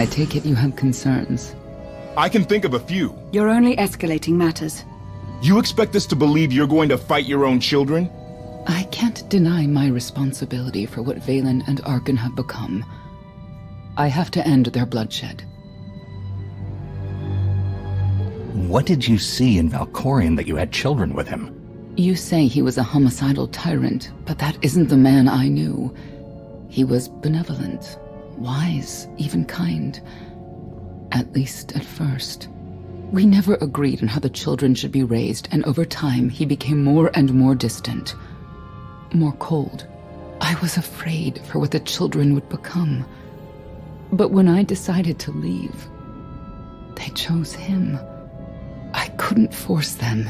I take it you have concerns. I can think of a few. You're only escalating matters. You expect us to believe you're going to fight your own children? I can't deny my responsibility for what Vaylin and Arkan have become. I have to end their bloodshed. What did you see in Valkorion that you had children with him? You say he was a homicidal tyrant, but that isn't the man I knew. He was benevolent, wise, even kind. At least at first. We never agreed on how the children should be raised, and over time he became more and more distant. More cold. I was afraid for what the children would become. But when I decided to leave, they chose him. I couldn't force them.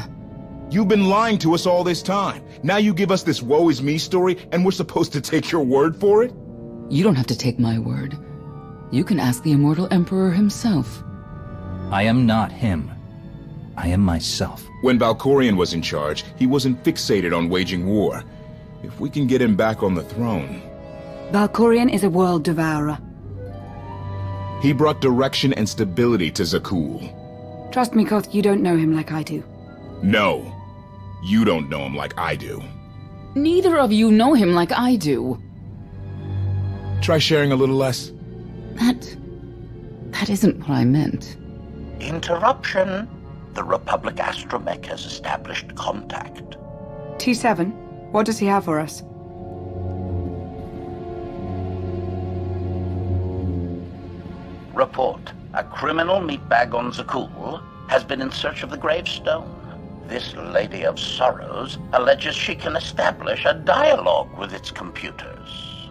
You've been lying to us all this time. Now you give us this woe is me story, and we're supposed to take your word for it? You don't have to take my word. You can ask the Immortal Emperor himself. I am not him. I am myself. When Valkorion was in charge, he wasn't fixated on waging war. If we can get him back on the throne... Valkorion is a world devourer. He brought direction and stability to Zakuul. Trust me, Koth, you don't know him like I do. No. You don't know him like I do. Neither of you know him like I do. Try sharing a little less. That isn't what I meant. Interruption. The Republic astromech has established contact. T7, what does he have for us? Report. A criminal meatbag on Zakuul has been in search of the gravestone. This Lady of Sorrows alleges she can establish a dialogue with its computers.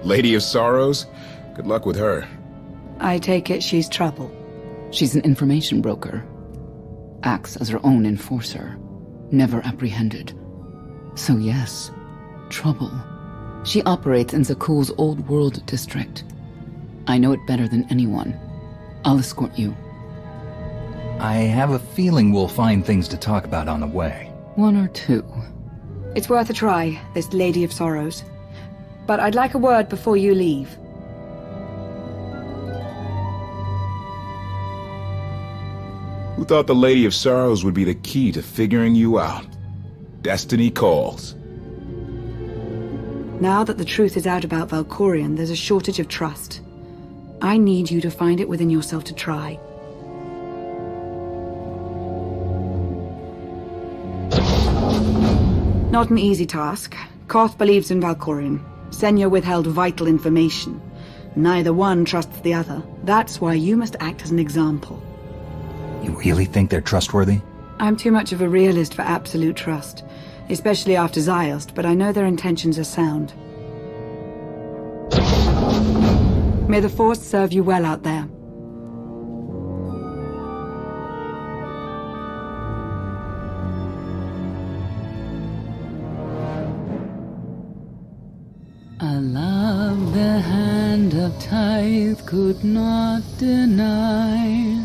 Lady of Sorrows? Good luck with her. I take it she's trouble. She's an information broker. Acts as her own enforcer. Never apprehended. So yes, trouble. She operates in Zakuul's Old World district. I know it better than anyone. I'll escort you. I have a feeling we'll find things to talk about on the way. One or two. It's worth a try, this Lady of Sorrows. But I'd like a word before you leave. Who thought the Lady of Sorrows would be the key to figuring you out? Destiny calls. Now that the truth is out about Valkorion, there's a shortage of trust. I need you to find it within yourself to try. Not an easy task. Koth believes in Valkorion. Senya withheld vital information. Neither one trusts the other. That's why you must act as an example. You really think they're trustworthy? I'm too much of a realist for absolute trust, especially after Ziost, but I know their intentions are sound. May the Force serve you well out there. A love the hand of tithe could not deny.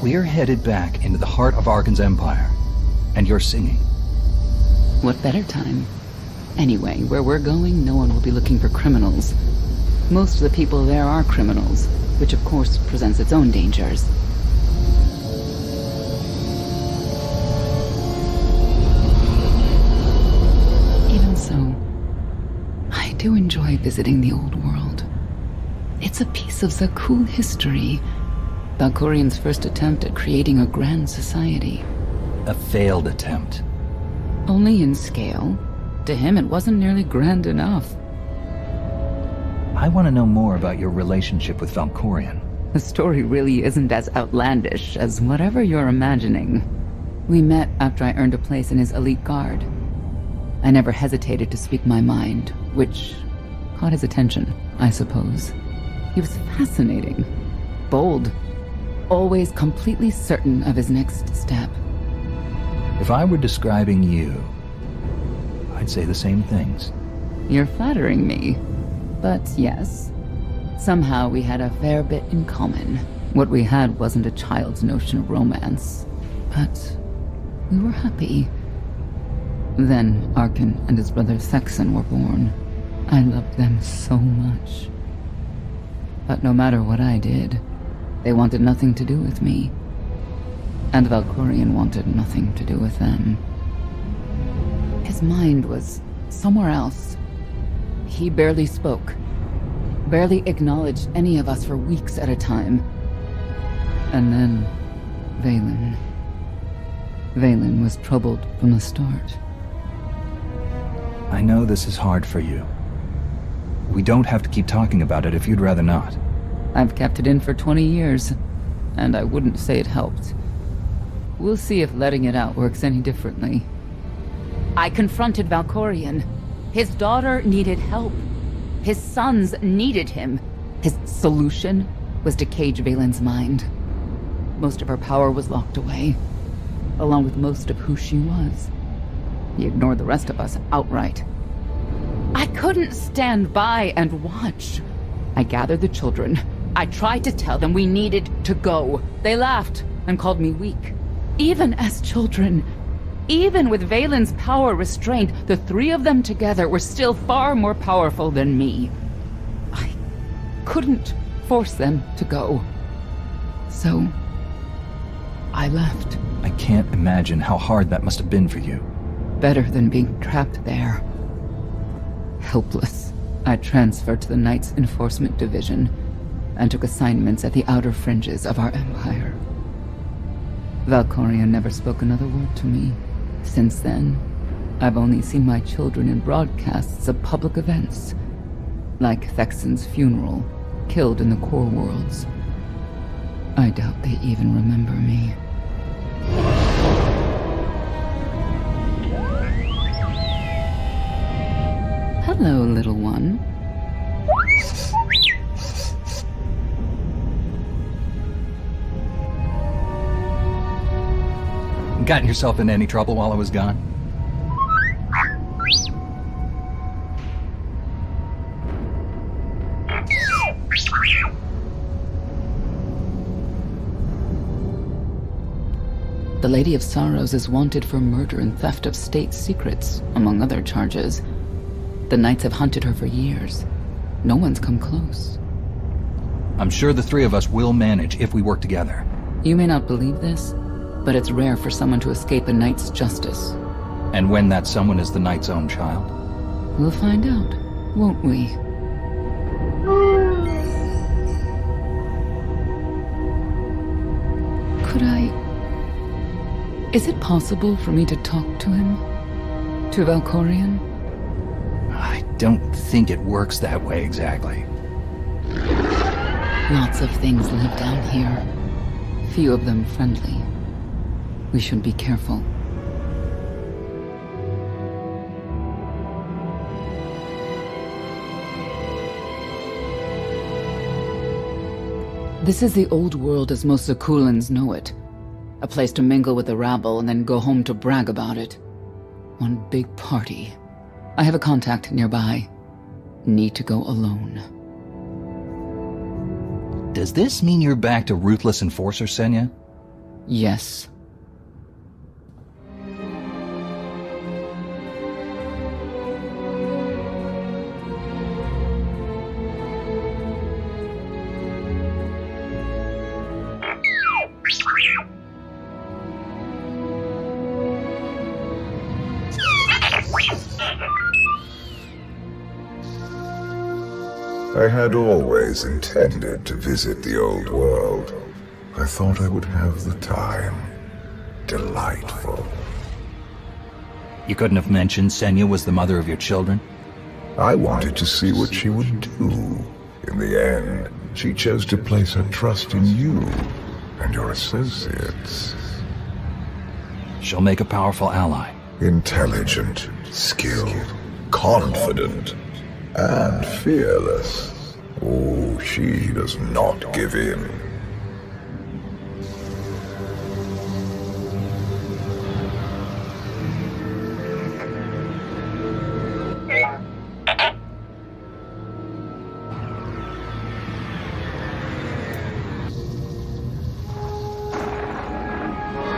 We're headed back into the heart of Arkan's empire, and you're singing. What better time? Anyway, where we're going, no one will be looking for criminals. Most of the people there are criminals, which of course presents its own dangers. Even so, I do enjoy visiting the old world. It's a piece of Zakuul history. Valkorion's first attempt at creating a grand society. A failed attempt. Only in scale. To him, it wasn't nearly grand enough. I want to know more about your relationship with Valkorion. The story really isn't as outlandish as whatever you're imagining. We met after I earned a place in his elite guard. I never hesitated to speak my mind, which caught his attention, I suppose. He was fascinating, bold, always completely certain of his next step. If I were describing you, I'd say the same things. You're flattering me. But yes, somehow we had a fair bit in common. What we had wasn't a child's notion of romance, but we were happy. Then Arkan and his brother Thexan were born. I loved them so much. But no matter what I did, they wanted nothing to do with me. And Valkorion wanted nothing to do with them. His mind was somewhere else. He barely spoke, barely acknowledged any of us for weeks at a time. And then, Vaylin. Vaylin was troubled from the start. I know this is hard for you. We don't have to keep talking about it if you'd rather not. I've kept it in for 20 years, and I wouldn't say it helped. We'll see if letting it out works any differently. I confronted Valkorion. His daughter needed help. His sons needed him. His solution was to cage Vaylin's mind. Most of her power was locked away, along with most of who she was. He ignored the rest of us outright. I couldn't stand by and watch. I gathered the children. I tried to tell them we needed to go. They laughed and called me weak. Even as children, even with Vaylin's power restrained, the three of them together were still far more powerful than me. I couldn't force them to go. So, I left. I can't imagine how hard that must have been for you. Better than being trapped there. Helpless, I transferred to the Knight's Enforcement Division and took assignments at the outer fringes of our empire. Valkorion never spoke another word to me. Since then, I've only seen my children in broadcasts of public events, like Thexen's funeral, killed in the core worlds. I doubt they even remember me. Hello, little one. Gotten yourself in any trouble while I was gone? The Lady of Sorrows is wanted for murder and theft of state secrets, among other charges. The Knights have hunted her for years. No one's come close. I'm sure the three of us will manage if we work together. You may not believe this, but it's rare for someone to escape a Knight's justice. And when that someone is the Knight's own child? We'll find out, won't we? Could I... Is it possible for me to talk to him? To Valkorion? I don't think it works that way exactly. Lots of things live down here. Few of them friendly. We should be careful. This is the old world as most Zakulans know it. A place to mingle with the rabble and then go home to brag about it. One big party. I have a contact nearby. Need to go alone. Does this mean you're back to ruthless enforcer, Senya? Yes. I had always intended to visit the old world. I thought I would have the time. Delightful. You couldn't have mentioned Senya was the mother of your children? I wanted to see what she would do. In the end, she chose to place her trust in you and your associates. She'll make a powerful ally. Intelligent, skilled, confident, and fearless. Oh, she does not give in.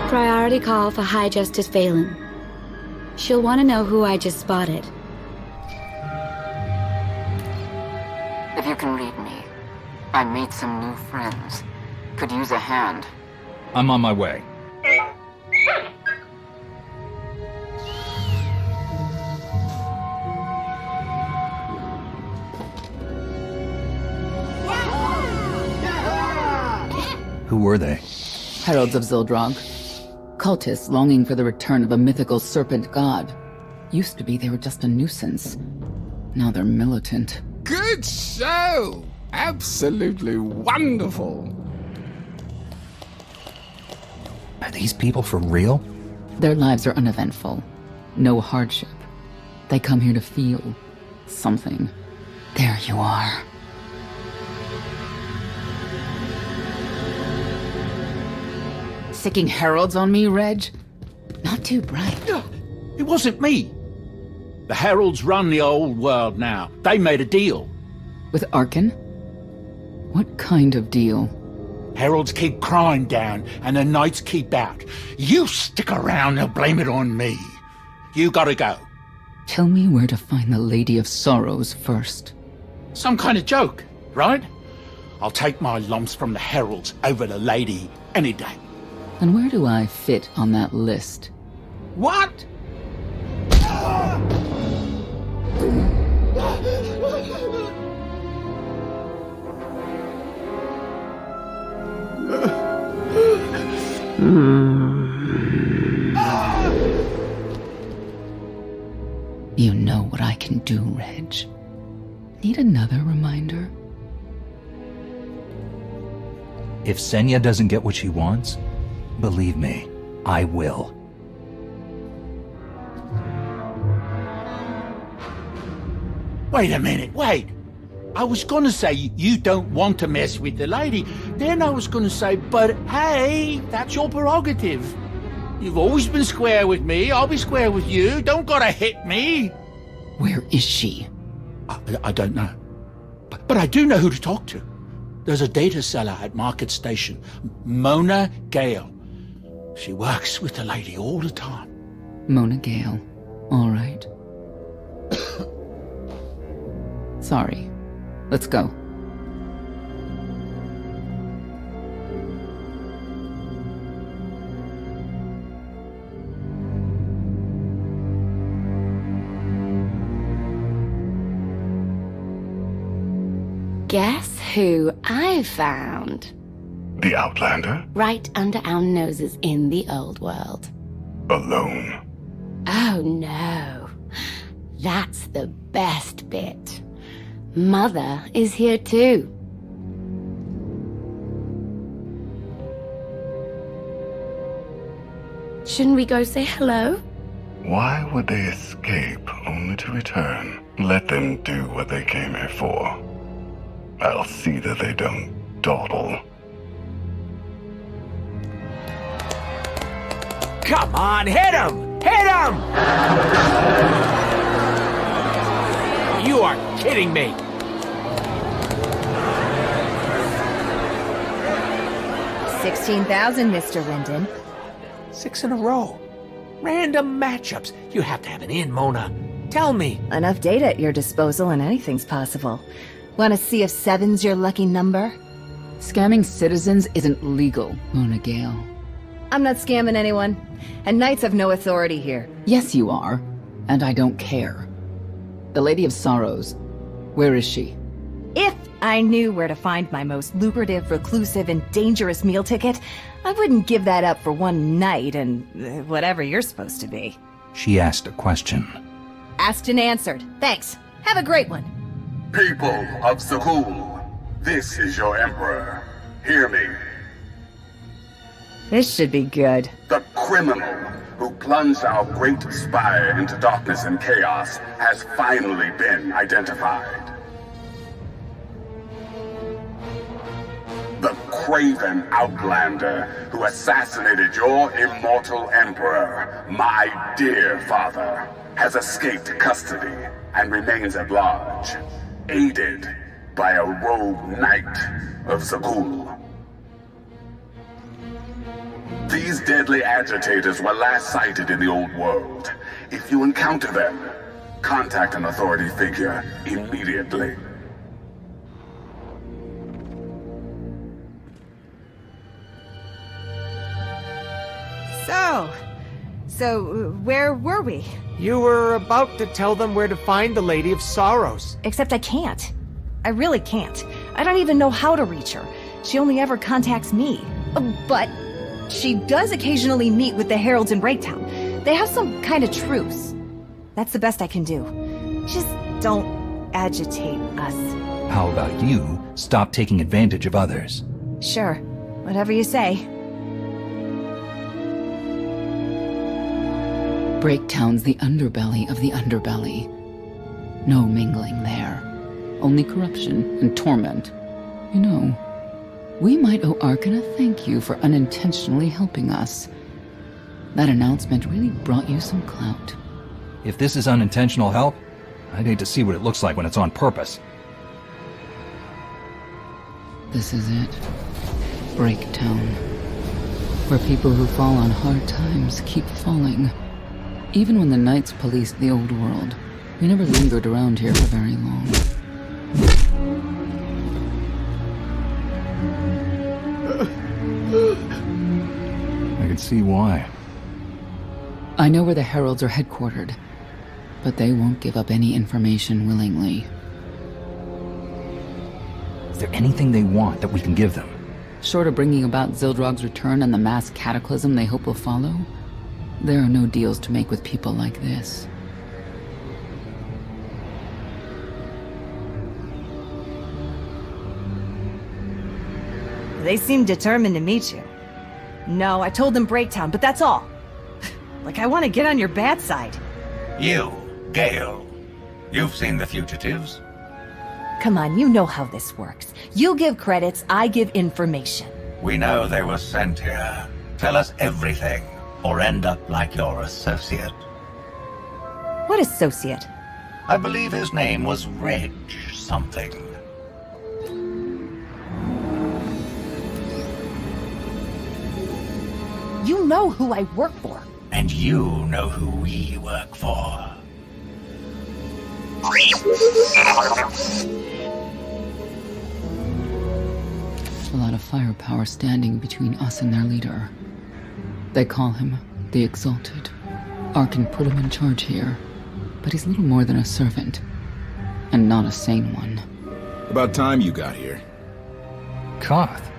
Priority call for High Justice Vaylin. She'll want to know who I just spotted. If you can read me, I made some new friends. Could use a hand. I'm on my way. Who were they? Heralds of Zildrog. Cultists longing for the return of a mythical serpent god. Used to be they were just a nuisance. Now they're militant. Good show! Absolutely wonderful. Are these people for real? Their lives are uneventful. No hardship. They come here to feel something. There you are. Sicking heralds on me, Reg? Not too bright. It wasn't me. The heralds run the old world now. They made a deal. With Arkin? What kind of deal? Heralds keep crime down, and the knights keep out. You stick around and blame it on me. You gotta go. Tell me where to find the Lady of Sorrows first. Some kind of joke, right? I'll take my lumps from the heralds over the lady any day. And where do I fit on that list? What? You know what I can do, Reg. Need another reminder? If Senya doesn't get what she wants, believe me, I will. Wait a minute, wait. I was gonna say you don't want to mess with the lady. Then I was gonna say, but hey, that's your prerogative. You've always been square with me, I'll be square with you. Don't gotta hit me. Where is she? I don't know. But I do know who to talk to. There's a data seller at Market Station, Mona Gale. She works with the lady all the time. Mona Gale. All right. Sorry. Let's go. Guess who I found? The Outlander? Right under our noses in the old world. Alone? Oh no. That's the best bit. Mother is here too. Shouldn't we go say hello? Why would they escape only to return? Let them do what they came here for. I'll see that they don't dawdle. Come on, hit him! Hit him! You are kidding me! $16,000, Mr. Linden. 6 in a row. Random matchups. You have to have an in, Mona. Tell me. Enough data at your disposal and anything's possible. Want to see if 7's your lucky number? Scamming citizens isn't legal, Mona Gale. I'm not scamming anyone. And knights have no authority here. Yes, you are. And I don't care. The Lady of Sorrows. Where is she? If I knew where to find my most lucrative, reclusive, and dangerous meal ticket, I wouldn't give that up for one night and whatever you're supposed to be. She asked a question. Asked and answered. Thanks. Have a great one. People of Zakul, this is your Emperor. Hear me. This should be good. The criminal who plunged our great spire into darkness and chaos has finally been identified. The craven outlander who assassinated your immortal emperor, my dear father, has escaped custody and remains at large, aided by a rogue knight of Zakul. These deadly agitators were last sighted in the old world. If you encounter them, contact an authority figure immediately. So, where were we? You were about to tell them where to find the Lady of Sorrows. Except I can't. I really can't. I don't even know how to reach her. She only ever contacts me. But she does occasionally meet with the Heralds in Breaktown. They have some kind of truce. That's the best I can do. Just don't agitate us. How about you stop taking advantage of others? Sure. Whatever you say. Breaktown's the underbelly of the underbelly. No mingling there. Only corruption and torment. You know, we might owe Arkan a thank you for unintentionally helping us. That announcement really brought you some clout. If this is unintentional help, I'd hate to see what it looks like when it's on purpose. This is it. Breaktown. Where people who fall on hard times keep falling. Even when the Knights policed the old world, we never lingered around here for very long. I can see why. I know where the Heralds are headquartered, but they won't give up any information willingly. Is there anything they want that we can give them? Short of bringing about Zildrog's return and the mass cataclysm they hope will follow, there are no deals to make with people like this. They seem determined to meet you. No, I told them Breaktown, but that's all. Like I want to get on your bad side. You, Gale. You've seen the fugitives. Come on, you know how this works. You give credits, I give information. We know they were sent here. Tell us everything, or end up like your associate. What associate? I believe his name was Reg something. You know who I work for. And you know who we work for. There's a lot of firepower standing between us and their leader. They call him the Exalted. Arkan put him in charge here, but he's little more than a servant, and not a sane one. About time you got here. Koth.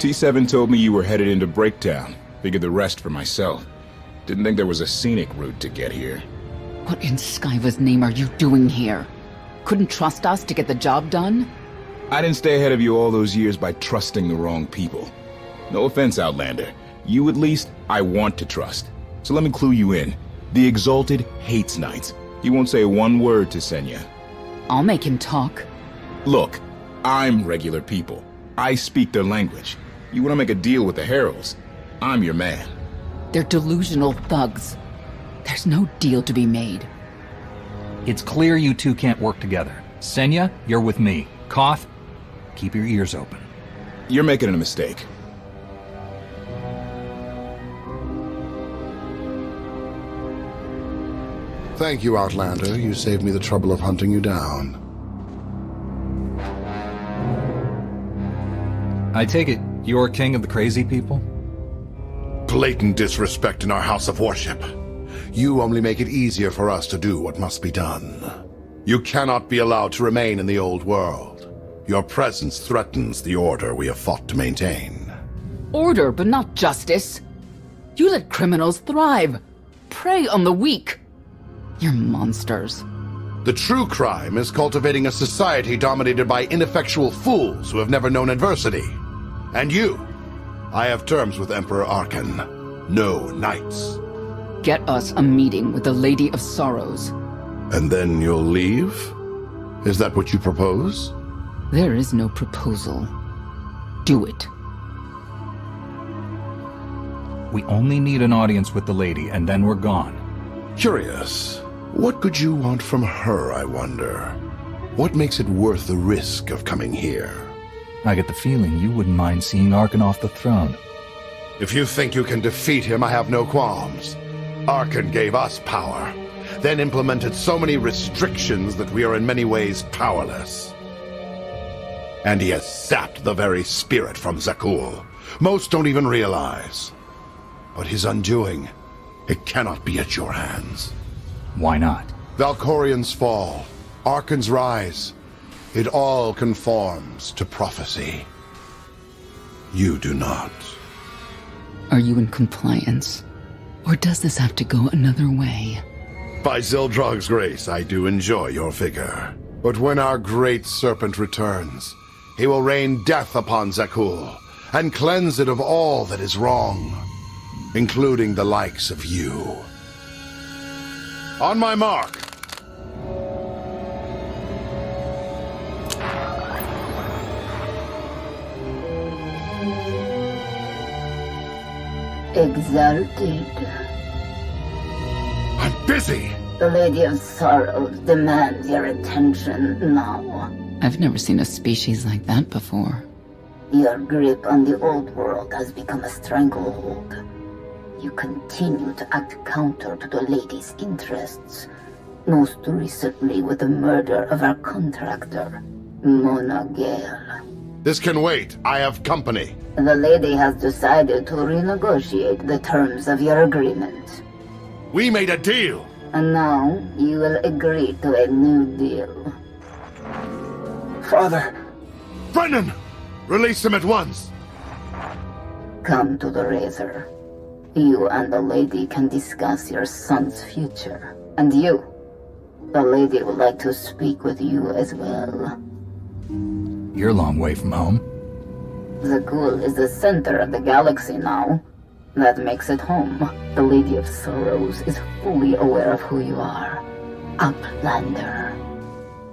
T7 told me you were headed into Breaktown. Figured the rest for myself. Didn't think there was a scenic route to get here. What in Skyva's name are you doing here? Couldn't trust us to get the job done? I didn't stay ahead of you all those years by trusting the wrong people. No offense, Outlander. You at least, I want to trust. So let me clue you in. The Exalted hates Knights. He won't say one word to Senya. I'll make him talk. Look, I'm regular people. I speak their language. You want to make a deal with the Heralds? I'm your man. They're delusional thugs. There's no deal to be made. It's clear you two can't work together. Senya, you're with me. Koth, keep your ears open. You're making a mistake. Thank you, Outlander. You saved me the trouble of hunting you down. I take it you're king of the crazy people? Blatant disrespect in our house of worship. You only make it easier for us to do what must be done. You cannot be allowed to remain in the old world. Your presence threatens the order we have fought to maintain. Order, but not justice. You let criminals thrive. Prey on the weak. You're monsters. The true crime is cultivating a society dominated by ineffectual fools who have never known adversity. And you, I have terms with Emperor Arkan. No knights. Get us a meeting with the Lady of Sorrows. And then you'll leave? Is that what you propose? There is no proposal. Do it. We only need an audience with the lady, and then we're gone. Curious. What could you want from her, I wonder? What makes it worth the risk of coming here? I get the feeling you wouldn't mind seeing Arkan off the throne. If you think you can defeat him, I have no qualms. Arkan gave us power, then implemented so many restrictions that we are in many ways powerless. And he has sapped the very spirit from Zakul. Most don't even realize. But his undoing It cannot be at your hands. Why not? Valkorians fall, Arkans rise. It all conforms to prophecy. You do not. Are you in compliance? Or does this have to go another way? By Zildrog's grace, I do enjoy your vigor. But when our great serpent returns, he will rain death upon Zakul, and cleanse it of all that is wrong, including the likes of you. On my mark! Exalted. I'm busy! The Lady of Sorrows demands your attention now. I've never seen a species like that before. Your grip on the old world has become a stranglehold. You continue to act counter to the Lady's interests, most recently with the murder of our contractor, Mona Gale. This can wait. I have company. The Lady has decided to renegotiate the terms of your agreement. We made a deal! And now you will agree to a new deal. Father! Brennan! Release him at once! Come to the Razor. You and the Lady can discuss your son's future. And you, the Lady would like to speak with you as well. You're a long way from home. Zakul is the center of the galaxy now. That makes it home. The Lady of Sorrows is fully aware of who you are. Outlander.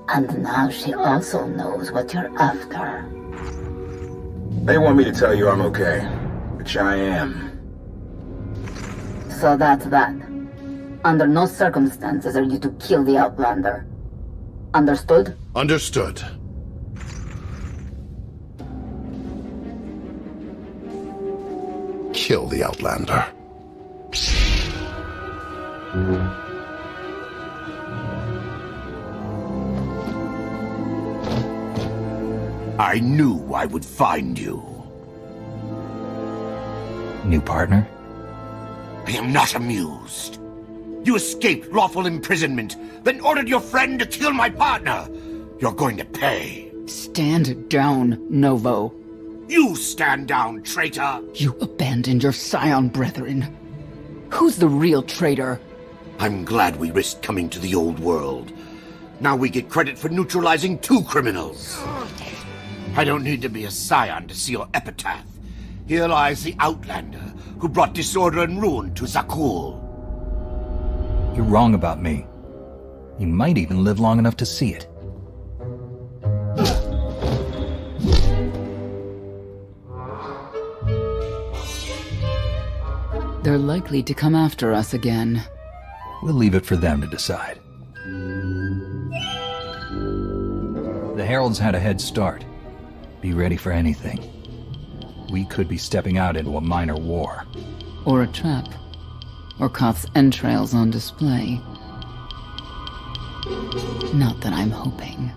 And now she also knows what you're after. They want me to tell you I'm okay, which I am. So that's that. Under no circumstances are you to kill the Outlander. Understood? Understood. Kill the Outlander. I knew I would find you. New partner? I am not amused. You escaped lawful imprisonment, then ordered your friend to kill my partner. You're going to pay. Stand down, Novo. You stand down, traitor! You abandoned your scion brethren. Who's the real traitor? I'm glad we risked coming to the old world. Now we get credit for neutralizing 2 criminals. I don't need to be a scion to see your epitaph. Here lies the Outlander, who brought disorder and ruin to Zakul. You're wrong about me. You might even live long enough to see it. They're likely to come after us again. We'll leave it for them to decide. The Heralds had a head start. Be ready for anything. We could be stepping out into a minor war. Or a trap. Or Koth's entrails on display. Not that I'm hoping.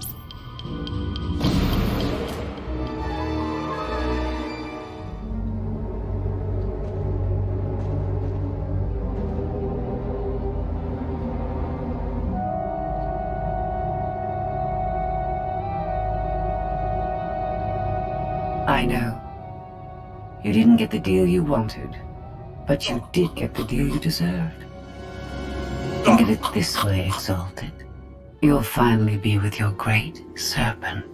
I know. You didn't get the deal you wanted, but you did get the deal you deserved. Think of it this way, Exalted. You'll finally be with your great serpent.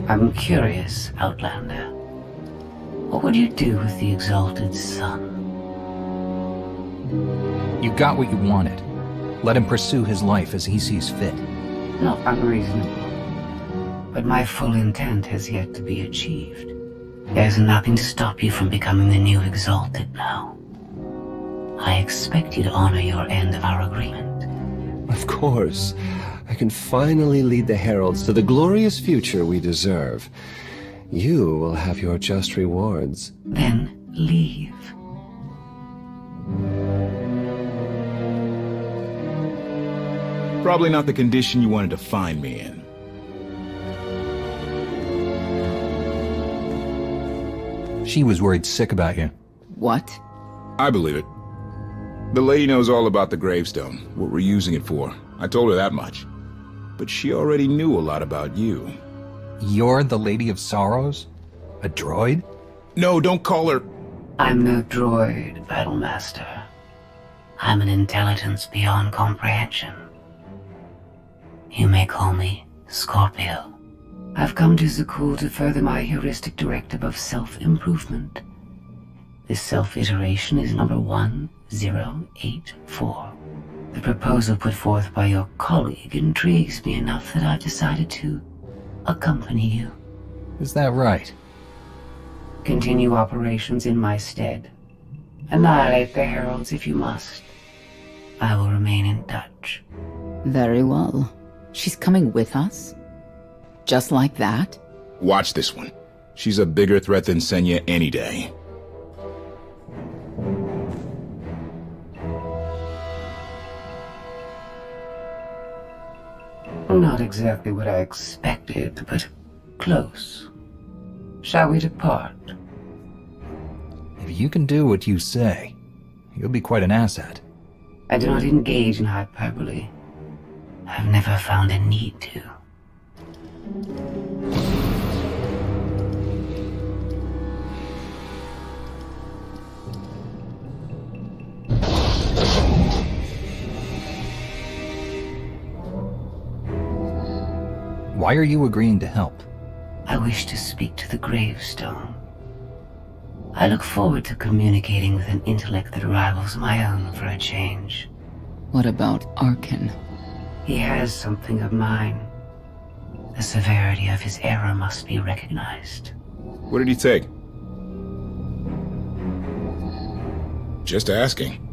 I'm curious, Outlander. What would you do with the Exalted Son? You got what you wanted. Let him pursue his life as he sees fit. Not unreasonable. But my full intent has yet to be achieved. There's nothing to stop you from becoming the new Exalted now. I expect you to honor your end of our agreement. Of course. I can finally lead the Heralds to the glorious future we deserve. You will have your just rewards. Then leave. Probably not the condition you wanted to find me in. She was worried sick about you. What? I believe it. The lady knows all about the gravestone, what we're using it for. I told her that much. But she already knew a lot about you. You're the Lady of Sorrows? A droid? No, don't call her... I'm no droid, Battlemaster. I'm an intelligence beyond comprehension. You may call me Scorpio. I've come to Zakul to further my heuristic directive of self-improvement. This self-iteration is number 1084. The proposal put forth by your colleague intrigues me enough that I've decided to accompany you. Is that right? Continue operations in my stead. Annihilate the Heralds if you must. I will remain in touch. Very well. She's coming with us? Just like that? Watch this one. She's a bigger threat than Senya any day. Not exactly what I expected, but close. Shall we depart? If you can do what you say, you'll be quite an asset. I do not engage in hyperbole. I've never found a need to. Why are you agreeing to help? I wish to speak to the gravestone. I look forward to communicating with an intellect that rivals my own for a change. What about Arkin? He has something of mine. The severity of his error must be recognized. What did he take? Just asking.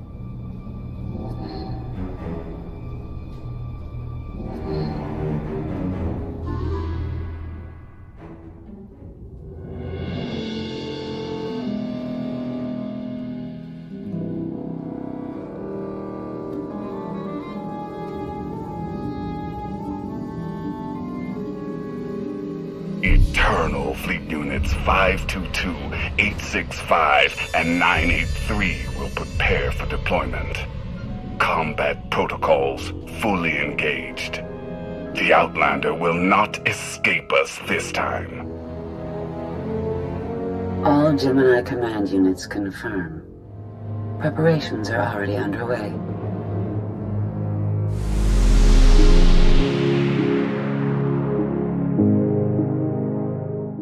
Eternal Fleet Units 522, 865, and 983 will prepare for deployment. Combat protocols fully engaged. The Outlander will not escape us this time. All Gemini command units confirm. Preparations are already underway.